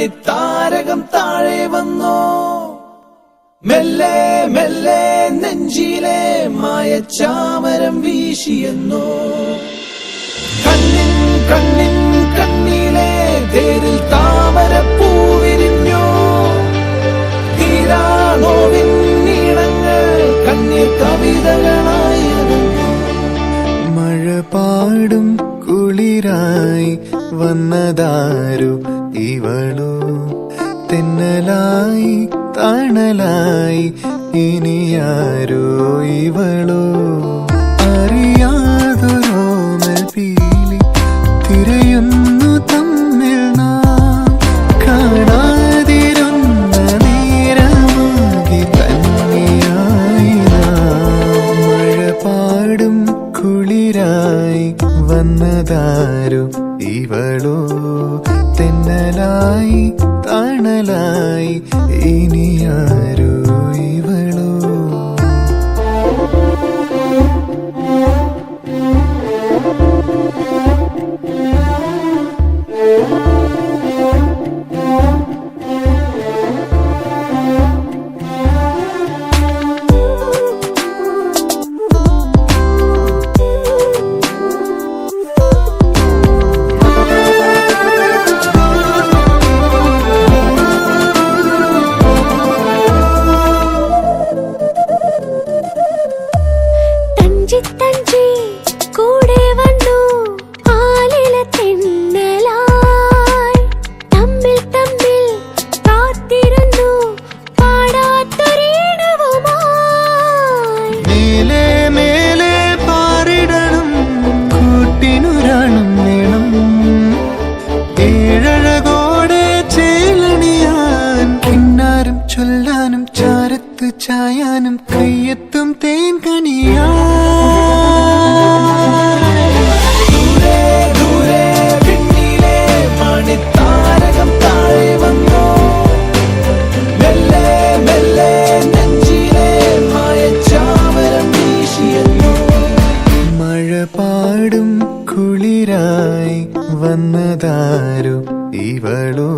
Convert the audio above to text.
മണിത്താരകം താഴെ വന്നോ. മെല്ലെ മെല്ലെ നെഞ്ചിലെ മായച്ചാമരം വീശിയെന്നോ. കണ്ണിൻ കണ്ണിൻ കണ്ണിലെ തേരിൽ താമരപ്പൂവിരിഞ്ഞോ. തീരാനോവിൻ നീളങ്ങൾ കണ്ണീർ കവിതകളായി. മഴ പാടും കുളിരായി വന്നതാരു ഇവളോ. തെന്നലായി തണലായി ഇനിയാരോ ഇവളോ. അറിയാതൊരോമൽ പീലി തിരയുന്നു തമ്മിൽ നാം. കാണാതിരുന്ന നേരമാകി തന്നെയായി നാം. മഴ പാടും കുളിരായി വന്നതാരു ഇവളോ. തെന്നലായി തണലായി ഇനിയാരോ ഇവളോ. തഞ്ചി കൂടെ വന്നു ആലില തെന്നലായി. തമ്മിൽ തമ്മിൽ കാത്തിരുന്നു പാടാത്തൊരീണവുമായി. മേലെ മേലെ പാറിടണം കൂട്ടിനുരാണം വേണം. ഏഴഴകോടെ ചേലണിയാൻ കിന്നാരം ചൊല്ലാനും ചാരത്ത് ചായാനും കയ്യെത്തും തേൻ കണിയാ. മണിത്താരകം താഴെ വന്നോ. മെല്ലെ മെല്ലെ നെഞ്ചിലെ മായച്ചാമരം വീശിയെന്നോ. മഴ പാടും കുളിരായി വന്നതാരു ഇവളോ.